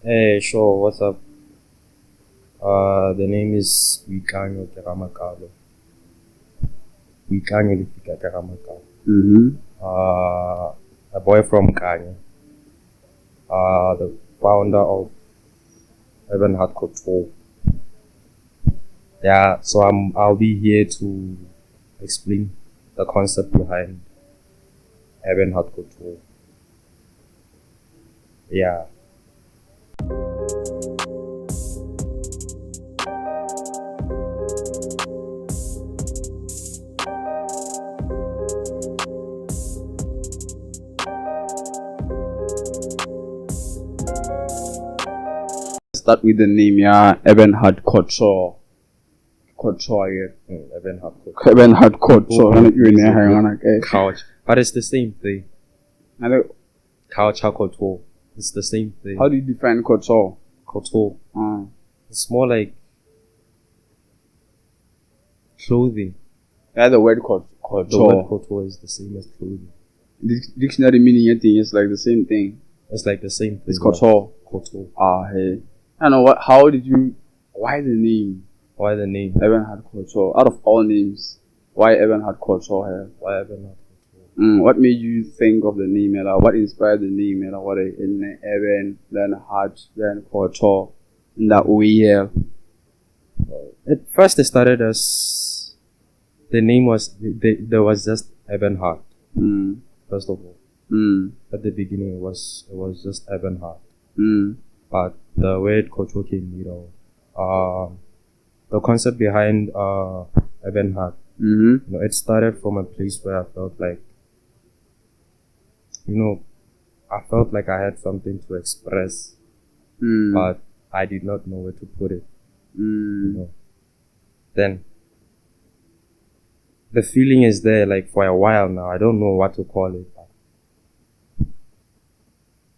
Hey, sure, what's up? The name is Boikanyo Keramakalo. Boikanyo Lifika Keramakalo. A boy from Kenya. The founder of Urban Heart Couture. Yeah, so I'll be here to explain the concept behind Urban Heart Couture. Yeah. Start with the name, yeah. Urban Heart Couture. Couture, yeah. Urban Heart Couture. Urban Heart Couture. Couch. But it's the same thing. And Couch couture. It's the same thing. how do you define couture? Couture. It's more like clothing. Yeah, the word couture. The word couture is the same as clothing. Dictionary meaning anything is like the same thing. It's like the same thing. It's couture. Couture. Hey. I don't know why the name? Why the name? Urban Heart Couture. Out of all names, why Urban Heart Couture here? Why Urban Heart Couture? What made you think of the name? What inspired the name? What in Urban, then Heart, then Couture, in that way here? At first, it started as the name was there was just Urban Heart. First of all, at the beginning, it was just Urban Heart. But the word couture came later. The concept behind Urban Heart, it started from a place where I felt like, I felt like I had something to express, but I did not know where to put it. Then the feeling is there, like for a while now. I don't know what to call it.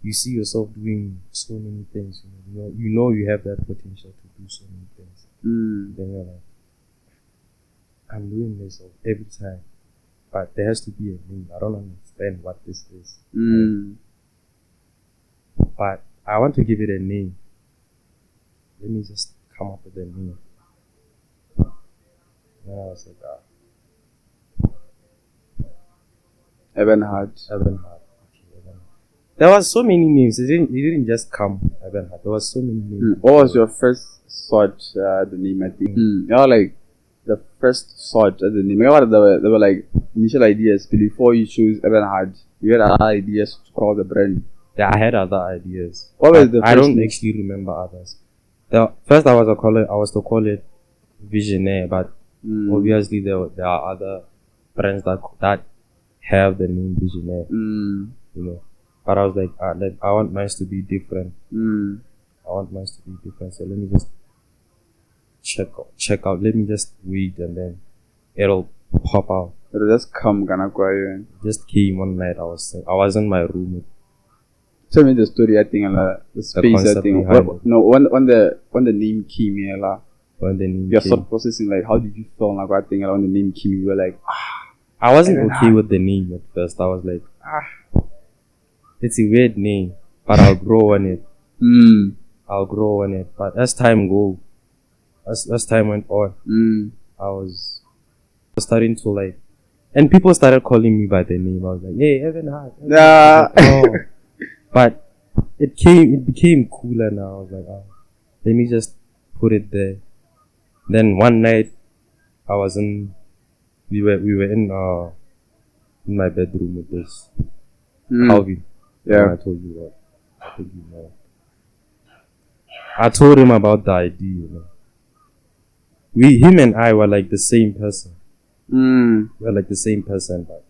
You see yourself doing so many things. You know you have that potential to do so many things. Then you're like, I'm doing this every time, but there has to be a name. I don't understand what this is. But I want to give it a name. Let me just come up with a name. Then I was like, Urban Heart. Urban Heart. There was so many names. It didn't just come Urban Heart. There was so many names. What was your first thought? The name, I think. Like the first thought of the name. There were like initial ideas before you choose Urban Heart. You had other ideas to call the brand. Yeah, I had other ideas. What was the first I don't name? actually remember others. First, I was to call it Visionaire, but obviously there are other brands that have the name Visionaire. But I was like, I want mine to be different. I want mine to be different. So let me just check out. Let me just wait, and then it'll pop out. It'll just come, It just came one night. I was in my room. Tell me the story. I think the space. I think when the name came here, when the name your came. thought processing, like how did you feel? Like I think when the name came, you were like, I wasn't okay with the name at first. I was like, it's a weird name, but I'll grow on it. I'll grow on it. But as time went on, I was starting to like, and people started calling me by the name. I was like, hey, Urban Heart. But it became cooler now. I was like, let me just put it there. Then one night, we were in my bedroom with this Calvin. Yeah. I told you what. I told him about the idea. Him and I were like the same person. We were like the same person, but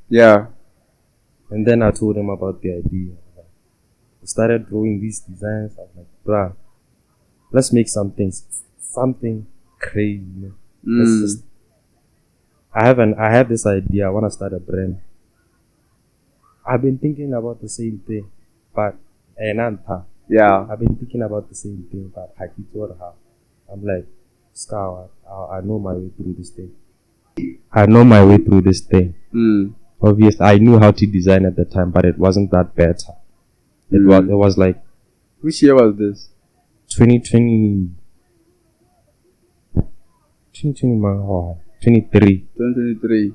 yeah. And then I told him about the idea. I started drawing these designs. I was like, bruh, let's make something crazy. I have this idea. I want to start a brand. I've been thinking about the same thing, but I've been thinking about the same thing, but I'm like, Scar, I know my way through this thing. Obviously, I knew how to design at the time, but it wasn't that better. It was like Which year was this? 2020, 23. 2023.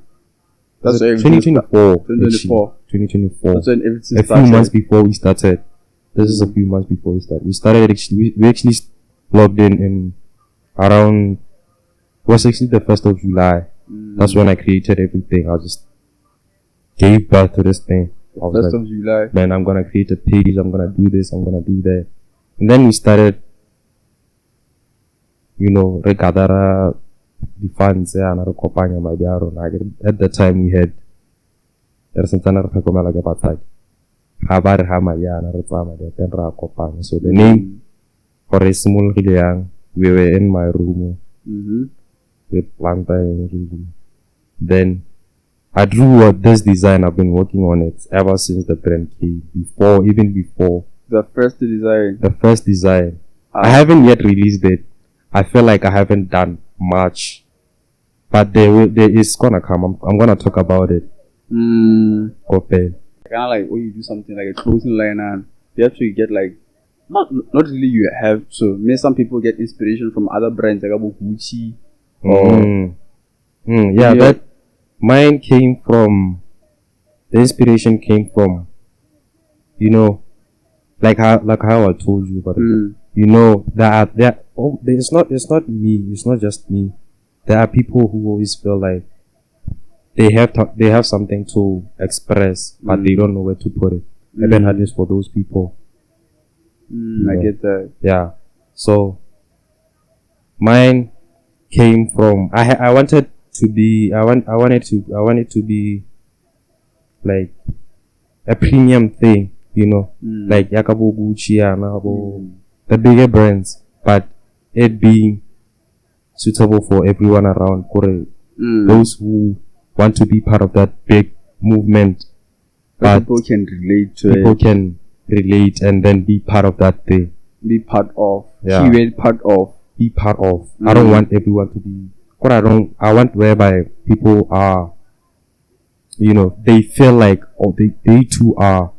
That's when 2024. 2024. 2024. That's when everything A started. few months before we started. This is a few months before we started. We started actually. We actually logged in around. It was actually the 1st of July. That's when I created everything. I just gave birth to this thing. I was 1st like, of July. man, I'm gonna create a page. I'm gonna do this. I'm gonna do that. And then we started. Regadara the funds. Yeah, and kopanya my diaro. At that time we had. There's something like about that. So the name for a small young, we were in my room with planta and everything. Then I drew this design. I've been working on it ever since the brand came. Even before the first design. The first design. I haven't yet released it. I feel like I haven't done much, but there is gonna come. I'm gonna talk about it. Okay. Kind of like when you do something like a clothing line, and you have to get like not really you have to. Maybe some people get inspiration from other brands like Gucci. Yeah, but mine came from the inspiration came from like how I told you about it. It's not me. It's not just me. There are people who always feel like they have something to express, but they don't know where to put it. Urban Heart is for those people. I get that. Yeah. So mine came from I wanted to be I wanted to be like a premium thing, like Yakabo Gucci and the bigger brands, but it being suitable for everyone around. Those who want to be part of that big movement, but people can relate to people it. can relate and then be part of that thing. Be part of. Yeah. Part of. Be part of. I don't want everyone to be. I want whereby people are, they feel like, they too are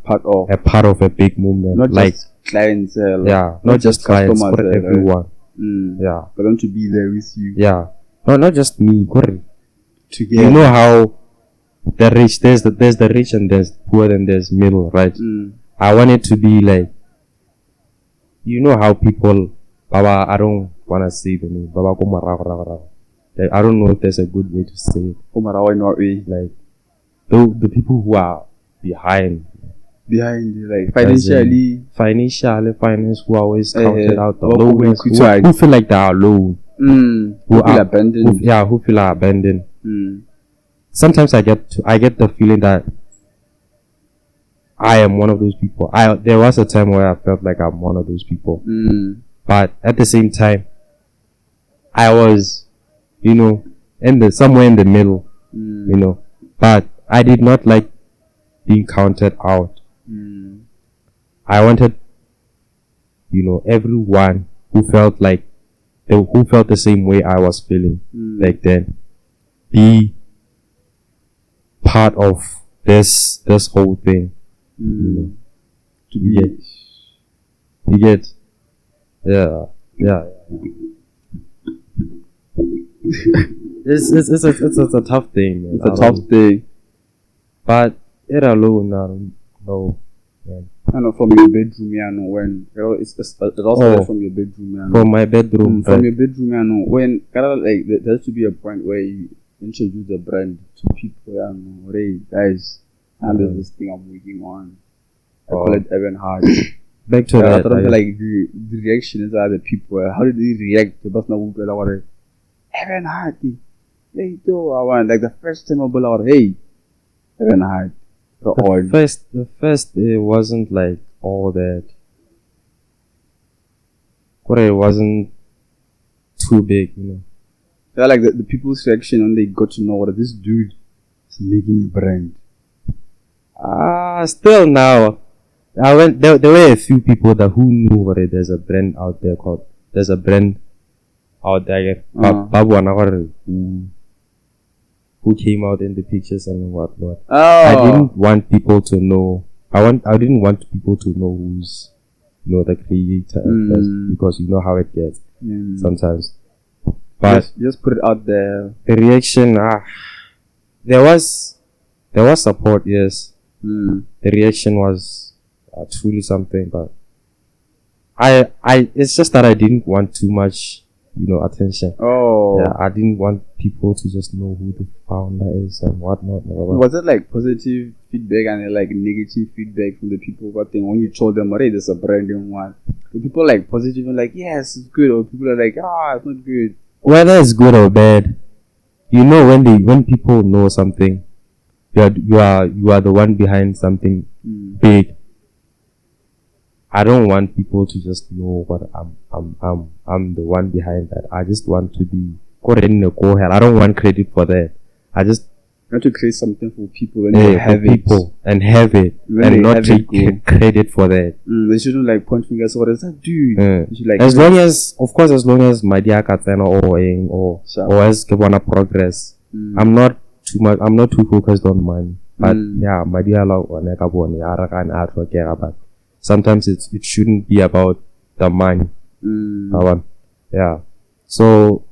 part of a part of a big movement. Not like just clients. not just clients, but everyone. Yeah. For them to be there with you. Yeah. No, not just me. Together. You know how the rich, there's the rich and there's poor and there's middle, right? I want it to be like, how people, Baba, I don't want to say the name, Baba like, I don't know if there's a good way to say it. Like, the people who are behind, like finance who are always counted out alone, who feel like they are alone. Who feel abandoned. Who feel abandoned. Sometimes I get the feeling that I am one of those people. There was a time where I felt like I'm one of those people. But at the same time, I was, somewhere in the middle, But I did not like being counted out. I wanted, everyone who felt the same way I was feeling back then, be part of this whole thing. To be, you get, yeah. It's a tough thing. Man. It's a tough thing. But it alone, I don't know. Man. I know from your bedroom, when it's also from your bedroom, from my bedroom, from your bedroom, when like there has to be a point where you introduce the brand to people, hey guys, and there's this thing I'm working on. I call it Urban Heart. Back to that, like the reaction is other people. How did they react? The person who got Urban Heart. Like the first time I bought hey, Urban Heart. The first it wasn't like all that. It wasn't too big, Yeah, like the people's reaction when they got to know what this dude is making a brand. Still now, there were a few people who knew there's a brand out there Babu who came out in the pictures and whatnot. I didn't want people to know I didn't want people to know who's, the creator at first, because you know how it gets sometimes. But just put it out there. the reaction, there was support, yes. The reaction was truly something, but it's just that I didn't want too much, attention. Oh. Yeah, I didn't want people to just know who the founder is and whatnot. Was it like positive feedback and like negative feedback from the people? What thing when you told them, "Hey, there's a brand new one." The people like positive and like, "Yes, it's good," or people are like, "It's not good." Whether it's good or bad, when people know something, you are the one behind something big. I don't want people to just know what I'm the one behind that. I just want to be I don't want credit for that. I just want to create something for people and they have people and have it and not take credit for that. They shouldn't like point fingers. What does that do? They should, like, as long as my dear Katsena or as Kebwana progress, I'm not too focused on money. But my dear but sometimes it shouldn't be about the money. Yeah. So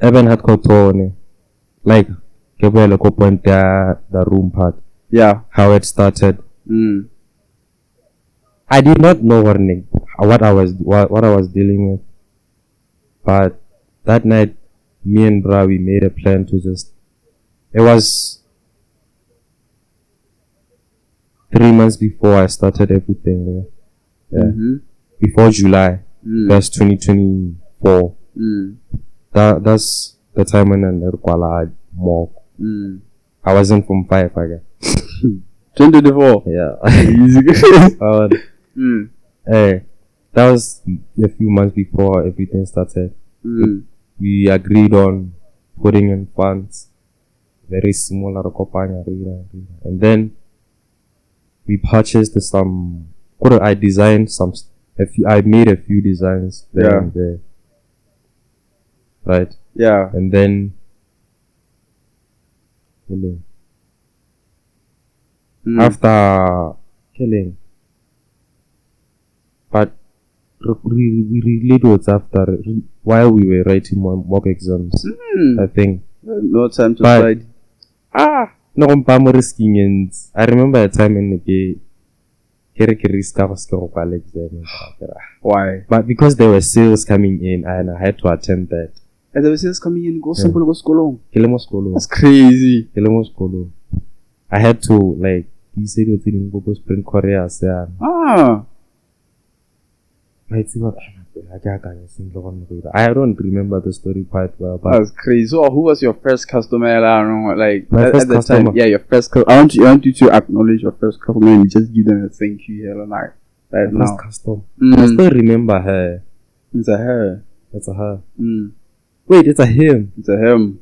Urban Heart Couture, like point the room part. Yeah. How it started. I did not know what I was dealing with. But that night, me and Bra, we made a plan to it was 3 months before I started everything. Yeah. Before July 1st, 2024. That's the time when I had more. I was in from 5 again. 2024. Yeah. Easy. Hey, that was a few months before everything started. We agreed on putting in funds, very smaller, and then we purchased some. I designed I made a few designs there and there. Right? Yeah. And then after killing, but we really was after while we were writing mock exams. I think no time to decide. No, I'm risking, and I remember a time in the Why? But because there were sales coming in and I had to attend that. And there were sales coming in, go simple, go school. That's crazy. I had to, like, you said you're doing go Spring Korea. I don't remember the story quite well, but that's crazy. So who was your first customer? I don't know, like my first customer. Time, yeah, your first customer. I want you to acknowledge your first customer and just give them a thank you here and right now. First customer. I still remember her. It's a her. It's a her. Wait, it's a him. It's a him.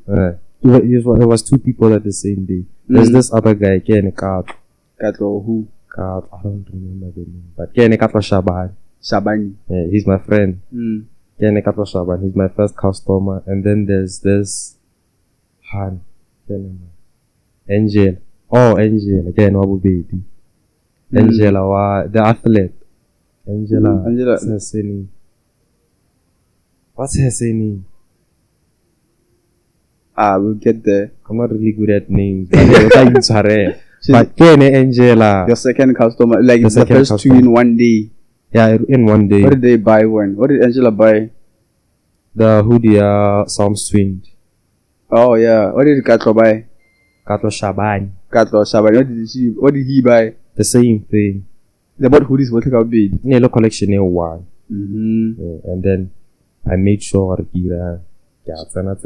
It was two people at the same day. There's this other guy, again, Katlo who? I don't remember the name, but Katlo Shabani. Yeah, he's my friend. Shaban. He's my first customer. And then there's this Han. Angel. Angel. Again, Wabu Baby. Angela, the athlete. Angela. What's her name? We'll get there. I'm not really good at names. But Angela. Your second customer. Like the first customer. 2 in one day. Yeah, in one day. What did they buy when? What did Angela buy? The hoodie, some swing. Oh yeah. What did Katlo buy? Katlo Shaban. What did he buy? The same thing. They bought hoodies. What about bid? Nelo collection one. And then I made sure Kira. And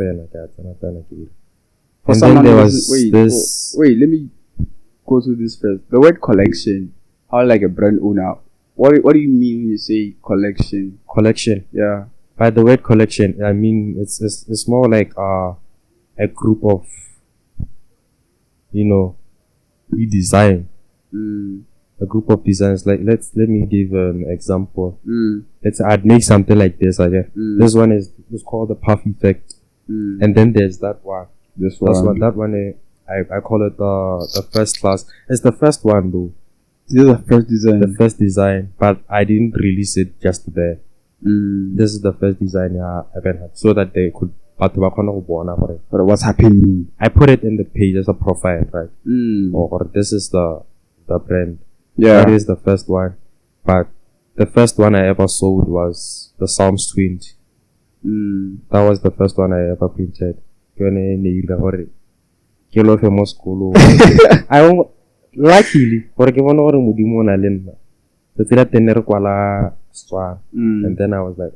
then there was this. Wait, let me go through this first. The word collection. How like a brand owner. What do you mean when you say collection? Collection. Yeah. By the word collection, I mean it's more like a group of, we design. A group of designs. Like let me give an example. I'd make something like this. This one is called the puff effect. And then there's that one. That one I call it the first class. It's the first one though. This is the first design. The first design, but I didn't release it just there. This is the first design I ever had, so that they could. But what's happening? I put it in the page as a profile, right? Or this is the brand. Yeah. That is the first one. But the first one I ever sold was the Psalms 20. That was the first one I ever printed. I luckily, and then I was like,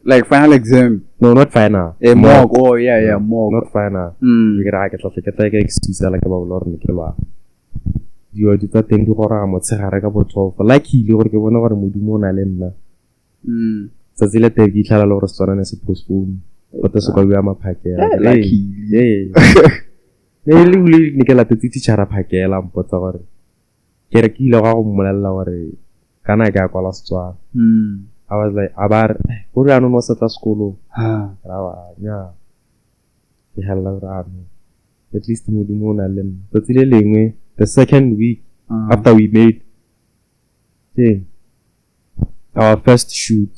like final exam. No, not final. A mock. Oh yeah, mock. Not final. You did that thing to luckily gore ke bona gore modimo o na le nna. Tsatsi le teng ke itlhala le gore setswana ne se postpone. But se kwa bua maphakela. Luckily. Ne ke latetse teacher phakela mpotsa gore ke re ke ile go mmolella gore kana ke a kwala setswana. I was like, abar go re ano no setla sekolo. Rawa nya. Ke hella rano. At least modimo o na le nna. Tsatsi le lengwe the second week after we made our first shoot.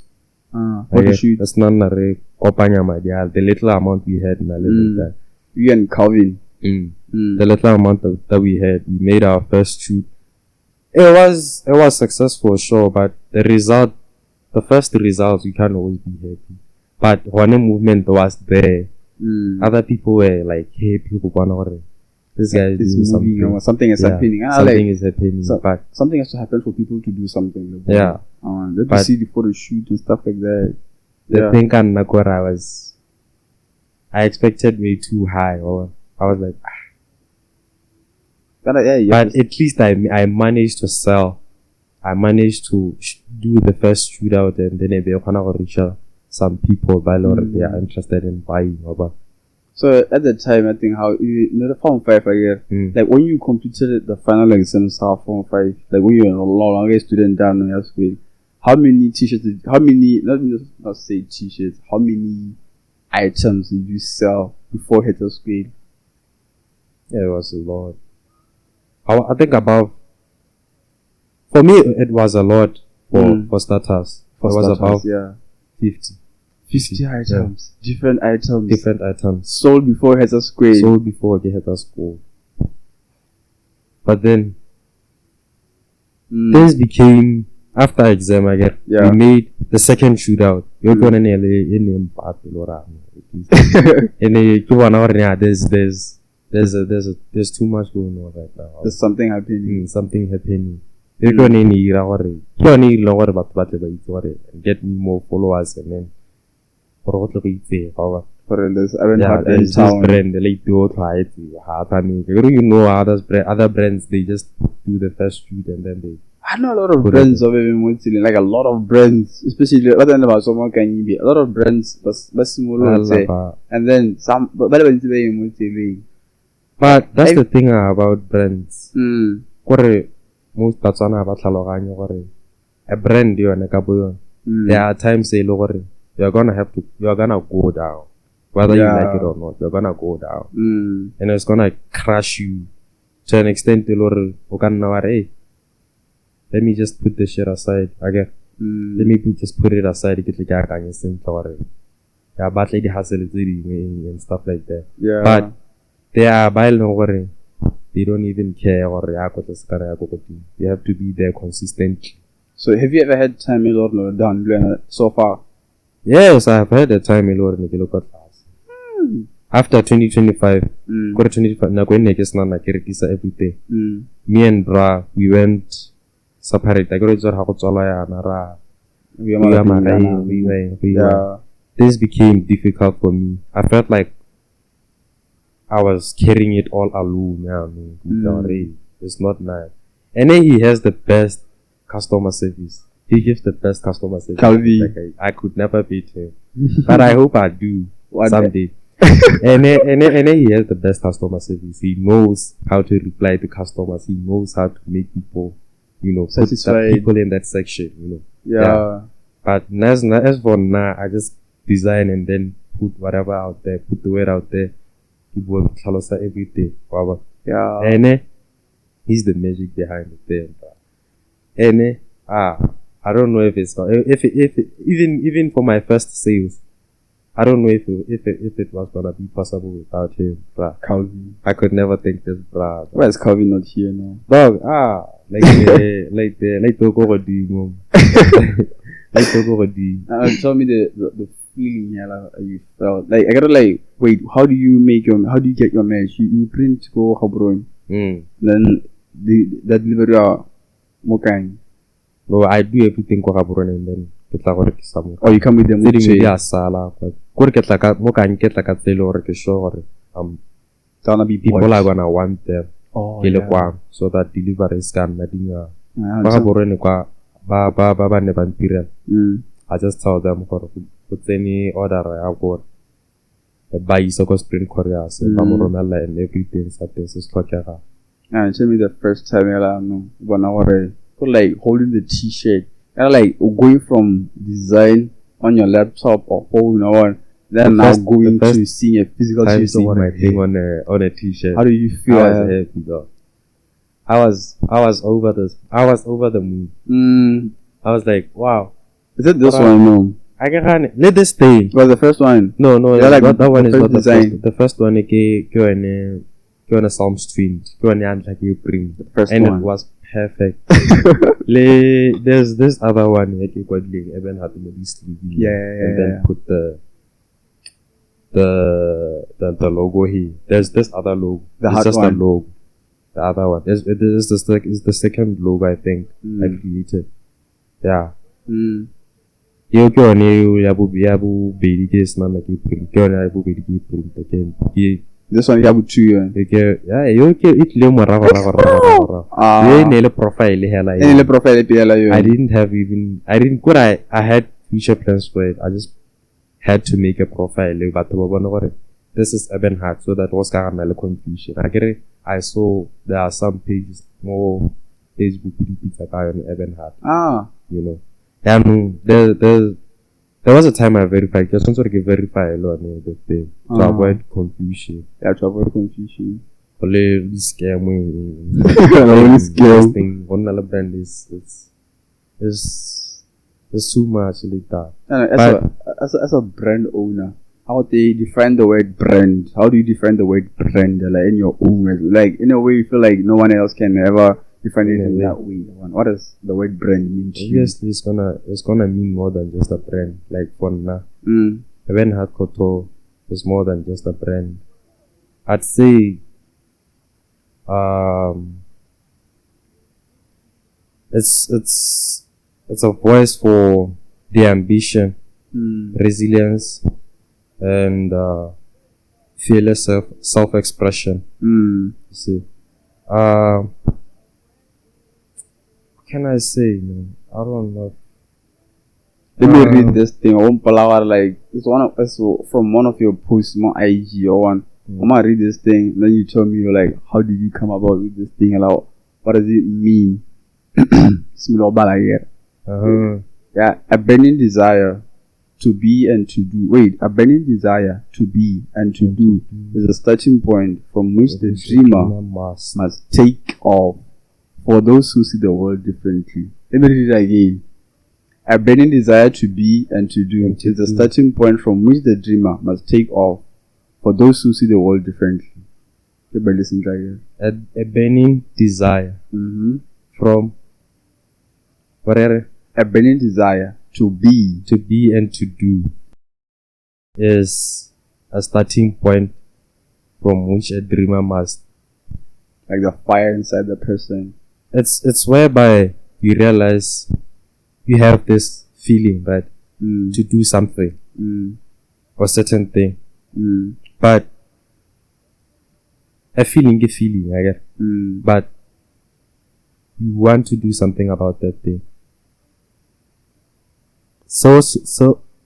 What the shoot? That's not the little amount we had in a little time. You and Calvin. The little amount that we had, we made our first shoot. It was successful, sure, but the first results, you can't always be happy. But when the movement was there, other people were like, hey, people gonna this guy is doing something. Something is happening. Something is happening. But something has to happen for people to do something. Yeah. Let me see the photo shoot and stuff like that. The thing on Nakora I expected way too high. Or I was like, But at least I managed to sell. I managed to do the first shootout, and then maybe reach some people by they are interested in buying. So at the time, I think how the Form 5 like when you completed the final exams of Form 5, like when you were no longer a student down in your school, how many t-shirts? How many? Not say t-shirts. How many items did you sell before hitting school? Yeah, it was a lot. I think for me it was a lot for starters. It was about 50 items. Different items. Sold before head school. Sold before they head school. But then things became after exam again. We made the second shootout. You're going in there's too much going on right now. There's something happening. Something happening. You're going to get me more followers and then for this Urban Heart this brand like other brands they just do the first shoot and then they I know a lot of brands of like a lot of brands, especially other than about someone can be a lot of brands but smaller and then some but that's the thing about brands. Most Botswana a brand there are times you're gonna go down. Whether you like it or not, you're gonna go down. And it's gonna crush you to an extent hey, let me just put this shit aside again. Let me just put it aside and stuff like that. But they are they don't even care they have to be there consistently. So have you ever had time done so far? Yes, I have had a time after 2025 everything. Me and Bra we went separate. This became difficult for me. I felt like I was carrying it all alone. It's not nice. And then he has the best customer service. He gives the best customer service. I could never beat him. But I hope I do someday. and then he has the best customer service. He knows how to reply to customers. He knows how to make people, satisfied. Put people in that section, But as for now, I just design and then put whatever out there, put the word out there. People will tlhalosa everything. Yeah. And he's the magic behind the thing. And I don't know if it's even for my first sales, I don't know if it was gonna be possible without him, bruh. Calvin. I could never think this, bruh. Why is Calvin not here now? Dog, like the go do, like the go do. Tell me the feeling here, like, you felt. Like, I gotta like, wait, how do you get your merch? You print go Habron. Then that delivery Boikanyo. No, I do everything ko Habron and then get like work some. Oh, you come with them with yeah, sala. Go get like Boikanyo get like a tailor or a show gonna be people are gonna want them. Oh, yeah. So that delivery is can madinga. Habron kwa ba ne ban I just tell them for put any order I got. Buy so go sprint courier, so and everything. So this is like tell me the first time I know when I was like holding the T-shirt, and like going from design on your laptop or phone or then now going to seeing a physical T-shirt. See my thing on a T-shirt. How do you feel? I was happy though. I was over this. I was over the moon. I was like, wow. Is it this one? No. I can let this stay. Was the first one? No, like that one is not the design. first. The first one, go on a Psalm stream. Go on like you bring. The first and one. It was perfect. There's this other one. Like you got Urban Heart Couture. And then put the logo here. There's this other logo. It's just a logo. The other one. It's the second logo I think I created. Yeah. Yo ke one ya bu bedi ke sna na ke print ke one ya bu bedi ke print again. This one you have 2 years. Okay, yeah, yo ke it le mo ra. Ye ne le profile hela. Ne le profile pela yo. I had future plans for it. I just had to make a profile but this is Urban Heart, so that was kind of confusion. I saw there are some pages more Facebook pizza guy on Urban Heart. You know. And there was a time I verified. Just want to verify a lot of the thing to avoid confusion. Yeah, to avoid confusion. Only scam. Only scam. Thing. One other brand is too much like that. As a brand owner, how do you define the word brand? How do you define the word brand? Like in your own way, like in a way you feel like no one else can ever define it in that way. What does the word brand mean to you? Obviously, it's gonna mean more than just a brand. Like for now, Urban Heart Couture is more than just a brand. I'd say, it's a voice for the ambition, resilience, and fearless self-expression. You see, can I say, man? I don't know. Let me read this thing. Like it's from one of your posts on IG or one. I'm gonna read this thing. Then you tell me like, how did you come about with this thing? Like, what does it mean? Yeah, a burning desire to be and to do. Wait, a burning desire to be and to do is a starting point from which the dreamer must take off. For those who see the world differently. Let me read it again. A burning desire to be and to do is the starting point from which the dreamer must take off. For those who see the world differently. Everybody listen to it. A burning desire from whatever. A burning desire to be and to do is a starting point from which a dreamer must. Like the fire inside the person. It's whereby you realize you have this feeling, right, to do something or certain thing, but a feeling, I guess, but you want to do something about that thing. So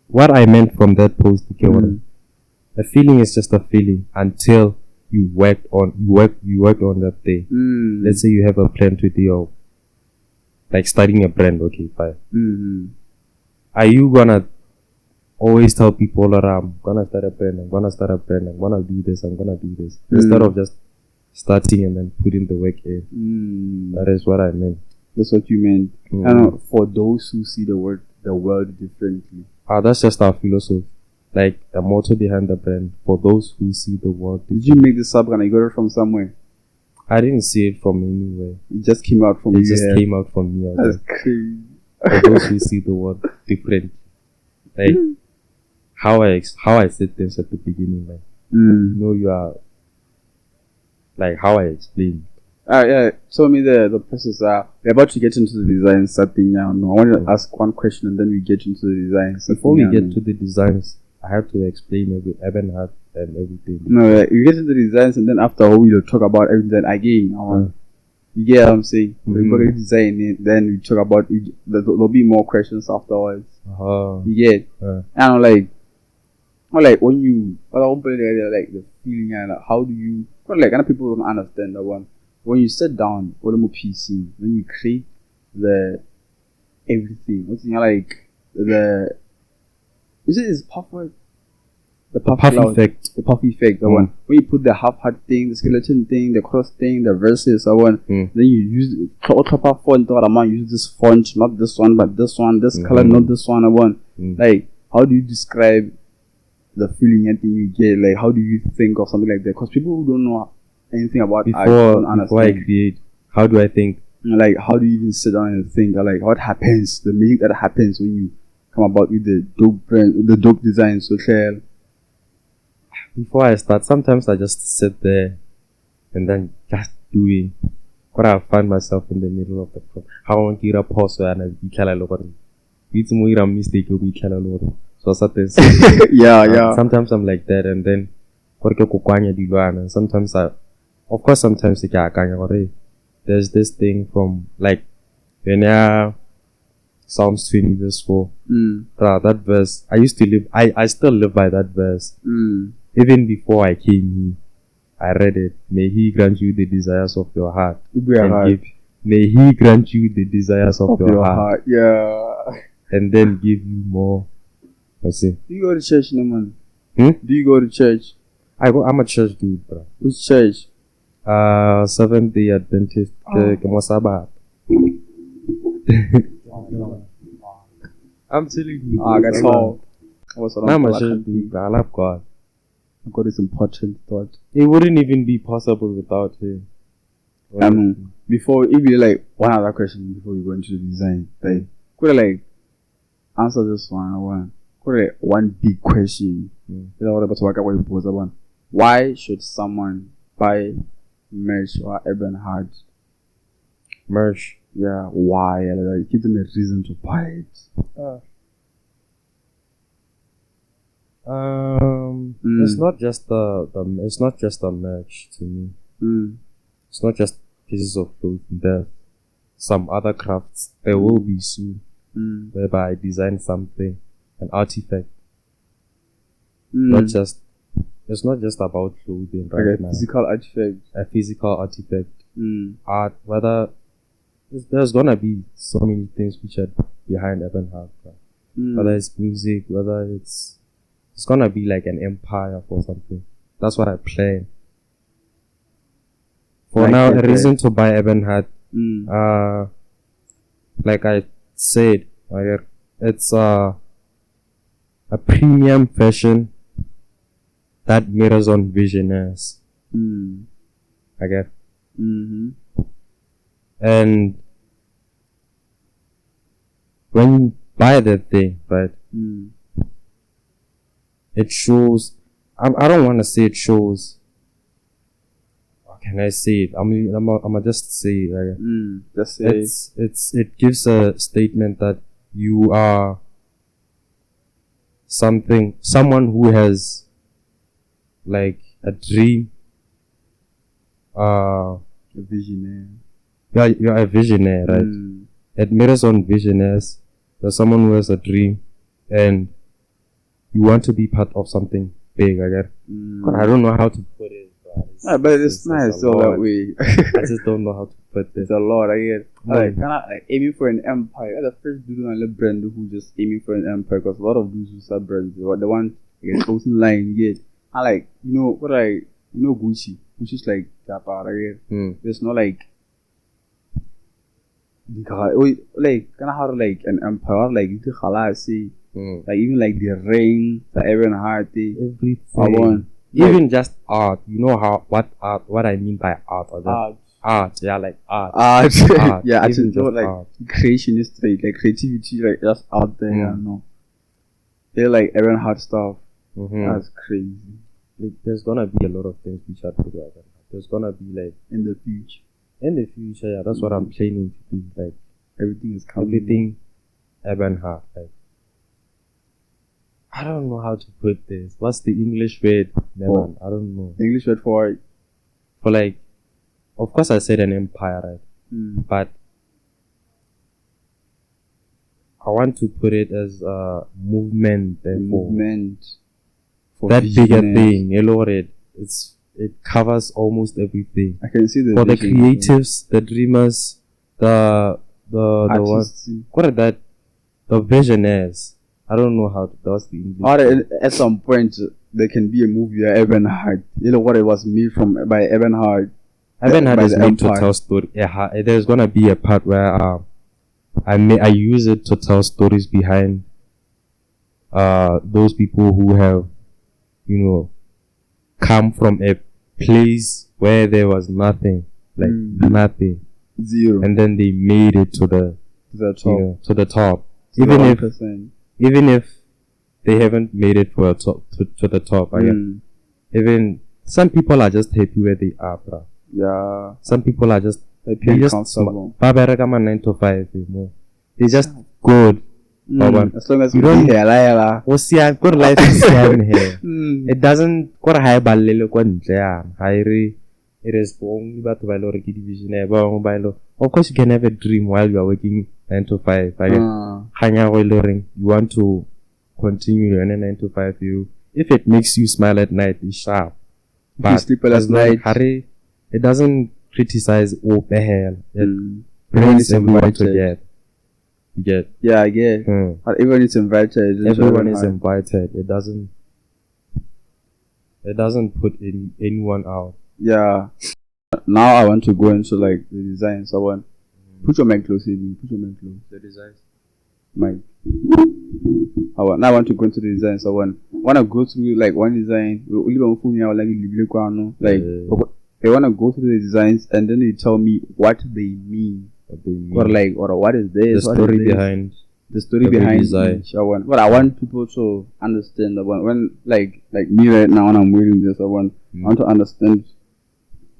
what I meant from that post, a feeling is just a feeling until you worked on that thing. Let's say you have a plan to do, like starting a brand. Okay, fine. Are you gonna always tell people that I'm gonna start a brand, I'm gonna start a brand, I'm gonna do this, I'm gonna do this. Instead of just starting and then putting the work in. That is what I meant. That's what you meant. And for those who see the world differently. That's just our philosophy. Like the motto behind the brand, for those who see the world differently. Did you make this up and you got it from somewhere? I didn't see it from anywhere. It just came out from you. It just came out from me. That's crazy. For those who see the world differently. Like how I said things at the beginning, like you are like how I explained. Yeah, show me the process. We're about to get into the design setting now. No, I want to ask one question and then we get into the design. Before we get to the designs, I have to explain Urban Heart and everything. No, you get into the designs and then after we'll talk about everything again. You get what I'm saying? We're going to design it, then we talk about it. There'll be more questions afterwards. You get? And I'm like when you, like the feeling and like, how do you, like other people don't understand that one. When you sit down, all the more PC, then you create the everything. What's like the, is it is puff the puff effect. The puff effect, the one. When you put the half heart thing, the skeleton thing, the cross thing, the verses, the one. Then you use proper font, or I use this font, not this one, but this one, this color, not this one, I want. Like, how do you describe the feeling and thing you get? Like, how do you think of something like that? Because people who don't know anything about art don't understand. Before I create, how do I think? Like, how do you even sit down and think? Like, what happens? The magic that happens when you come about with the dope brand, the dope design, so clear. Before I start, sometimes I just sit there and then just doing. But I find myself in the middle of the problem. How I want to get a pause and I be tell a lot. It's more a mistake to be tell a lot. So yeah. Sometimes I'm like that, and then and sometimes there's this thing from like when Psalms 20 verse 4. That verse, I used to live, I still live by that verse. Even before I came here, I read it. May He grant you the desires of your heart. May He grant you the desires of your heart. Yeah. And then give you more. I see. Do you go to church, no man? Do you go to church? I'm a church dude, bro. Which church? Seventh-day Adventist. Sabbath. I'm telling you. That's all. I'm a church dude, bro. I love God. God is important thought. It wouldn't even be possible without Him. Before, if you like one other question before we go into the design, like, could I like answer this one? One big question. Why should someone buy merch or Urban Heart? Merch? Yeah, why? Like, give them a reason to buy it. It's not just it's not just a merch to me. It's not just pieces of clothing. There's some other crafts. There will be soon, whereby I design something, an artifact. It's not just about clothing right now. Physical artifact. A physical artifact. Art, whether there's gonna be so many things which are behind Urban Heart. Whether it's music, whether it's gonna be like an empire or something. That's what I plan. For like now, a reason to buy Urban Heart. Like I said, it's a premium fashion that mirrors on visionaries. And when you buy that thing, right? It shows. I don't want to say it shows. How can I say it? I'm just say it. Right? Just say it gives a statement that you are someone who has like a dream. A visionary. You're a visionary, right? It mirrors on visionaries. There's someone who has a dream and you want to be part of something big, I guess. I don't know how to put it. But it's nice all that way. I just don't know how to put it. It's a lot, I get. Like, kind of like aiming for an empire. You're the first dude on the brand who just aiming for an empire, because a lot of dudes who start brands, they want like, closing line, get. And like, Gucci. Gucci's like that part, right? There's no like, like, kind of how like an empire, like, the Khalasi, like, even like the ring, the Urban Heart, everything. Even just art, you know what I mean by art, or that art, yeah, like art. Yeah, I think just like art. creationist trait, like creativity, like just out there, you know. They're like Urban Heart stuff. That's crazy. Like, there's gonna be a lot of things which are to do. There's gonna be like in the future. Yeah, that's what I'm planning to do. Like, everything is coming. Everything Urban Heart, like. I don't know how to put this. What's the English word? Never. I don't know. The English word for it? For like, of course I said an empire, right? But I want to put it as a movement. Movement. For that bigger thing. It covers almost everything. I can see the for the creatives, the dreamers, the what are that? The visionaries. I don't know how that's the English. At some point, there can be a movie, Urban Heart. You know what it was made by Urban Heart. Urban Heart is made to tell story. Yeah, there's gonna be a part where I use it to tell stories behind those people who have, come from a place where there was nothing, like nothing, zero, and then they made it to the top, to the top. Even if they haven't made it to the top, even some people are just happy where they are, bro. Yeah. Some people are just happy and comfortable. 9 to 5, they just good. As long as you don't hear la. Good life is having here. It doesn't high balele kwa ntle. It is for only but division. Of course, you can have a dream while you are working 9 to 5. You want to continue your 9 to 5. If it makes you smile at night, it's sharp. But sleep at night. It doesn't criticize the hell. It brings everyone together. You get? Yeah, I get. But everyone is invited. Everyone is invited. It doesn't put anyone out. Yeah. Now I want to go into like the design. Someone put your mic close, Put your mic close. The design. Mic. Now I want to go into the design. So I want to go through like one design. Like I want to go through the designs and then you tell me what they mean. Or what is this? The story behind the story behind design. But I want people to understand that when like me right now when I'm reading this, I want to understand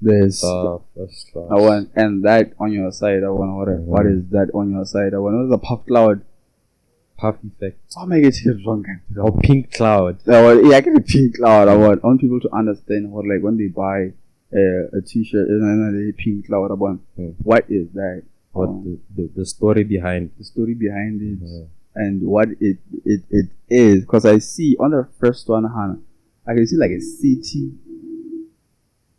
this. And that on your side. What is that on your side? What's the puff cloud? Puff effect. Oh my god, it's wrong. Or pink cloud. I get a pink cloud. I want people to understand like when they buy a t-shirt and a pink cloud. What is that? What the story behind it and what it is, because I see on the first one, I can see like a city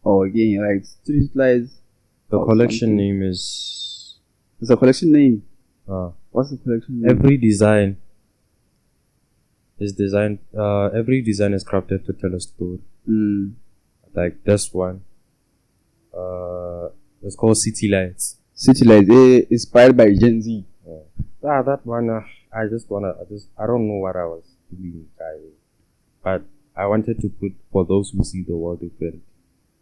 or again like street lights. The collection name is. It's a collection name. What's the collection name? Every design is designed. Every design is crafted to tell a story. Like this one. It's called City Lights. City Lights, inspired by Gen Z. That one, I don't know what I was doing, but I wanted to put for those who see the world different.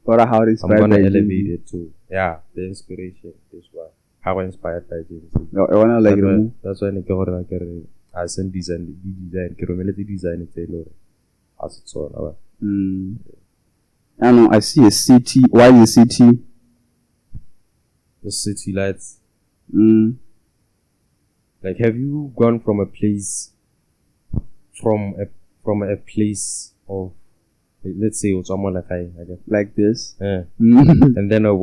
Or how it inspired I'm gonna by elevate Gen Z. it too. Yeah, the inspiration is why. How inspired by Gen Z. No, I wanna like remove. That's why I send design. Design. As it's all. I don't know. I see a city. Why is a city? The city lights. Like, have you gone from a place, from a place of, let's say, like this? Yeah. And then have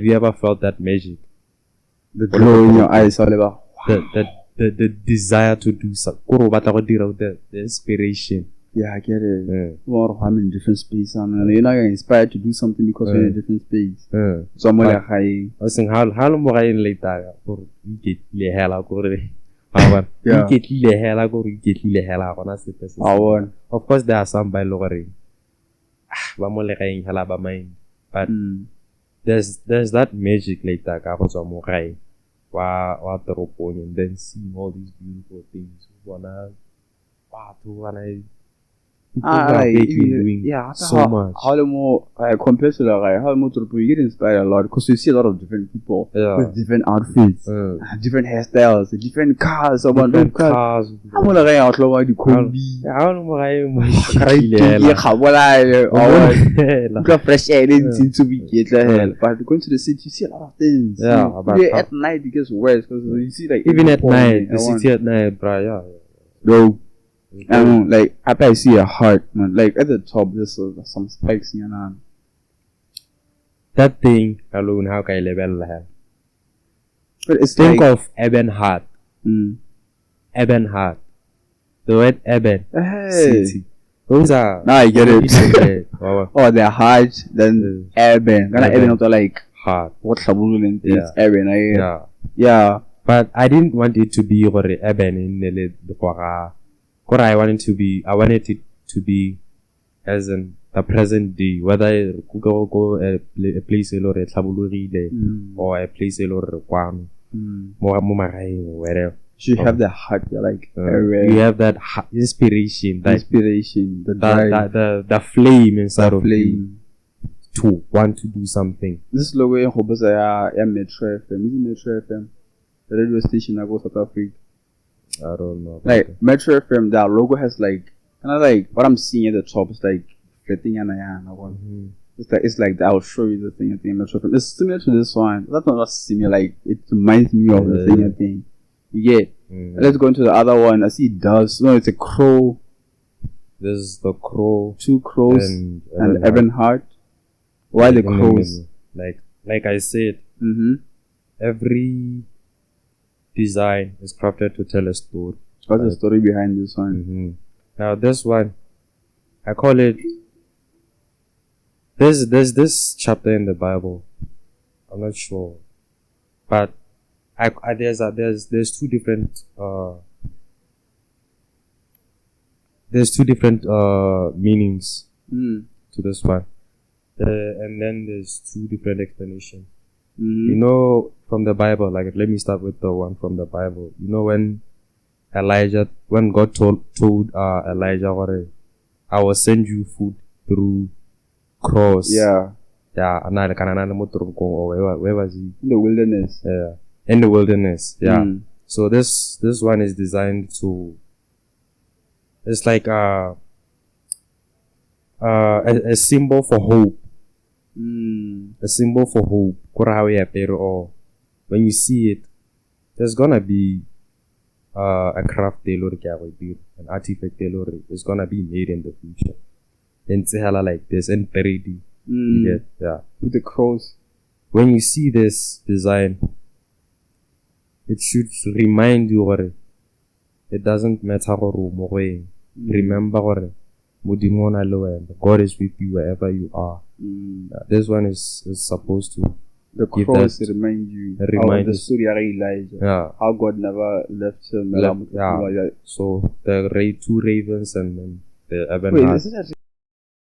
you ever felt that magic? The glow in your eyes, all about the desire to do something, the inspiration. Yeah, I get it. Yeah. Well, I'm in a different space, and you're not inspired to do something because you're in a different space. So I'm like, I think how mo ga in later for iketlile hela gore ba iketlile hela gore iketlile hela gona se tse. Of course there are some by logare ba mo le gaeng hela ba mind, but there's that magic later ka go tswa mo gae wa toropong, and then seeing all these beautiful things bona batho bana doing so much. How more compared to how more you get inspired a lot because you see a lot of different people with different outfits, different hairstyles, different cars, different cars. I'm gonna go out the combi. Fresh air into be get hell. But going to the city, you see a lot of things. Yeah, but at night it gets worse because you see like even at night, the city at night, bro. Yeah. Bro. Like after I see a heart, man, like at the top there's some spikes, you know. That thing alone, how can I level that? But it's think of Urban Heart. Urban Heart. The word Urban City. Those are. Now I get it. Oh, they're hard, then Urban. Gonna Urban also like hard. What Sabulun is Urban? Yeah. But I didn't want it to be urban in the Quara. I wanted it to be as in the present day, whether go a place or a tabuluri or a place or Kwam, wherever. You have the heart, like you have that inspiration, the flame inside of you to want to do something. This logo in Hobosaya Metro FM, Metro FM, the radio station I go South Africa. I don't know. Like Metro FM, that logo has like kind of like what I'm seeing at the top is like fitting and it's like I'll show you the thing at the Metro FM. It's similar to this one. That's not similar. Like it reminds me of the thing. I think. You get. Let's go into the other one. I see it does. No, it's a crow. This is the crow. 2 crows and Urban Heart. Why the crows? Like I said, every design is crafted to tell a story. What's the story behind this one? Now this one, I call it. There's this chapter in the Bible. I'm not sure, but there's two different meanings to this one, and then there's 2 different explanations. You know, from the Bible, like let me start with the one from the Bible. You know, when God told Elijah, I will send you food through crows. Yeah. Where was he? In the wilderness. Yeah. In the wilderness. Yeah. So this one is designed to. It's like a symbol for hope. A symbol for hope. Or when you see it, there's gonna be a craft tailor, an artifact tailor is gonna be made in the future. And like this in 3D. Yeah. With the crows. When you see this design, it should remind you what it doesn't matter remember God is with you wherever you are. This one is supposed to. The cross remind you of the story of Elijah. Yeah. How God never left him. So the 2 ravens and then the Urban Heart.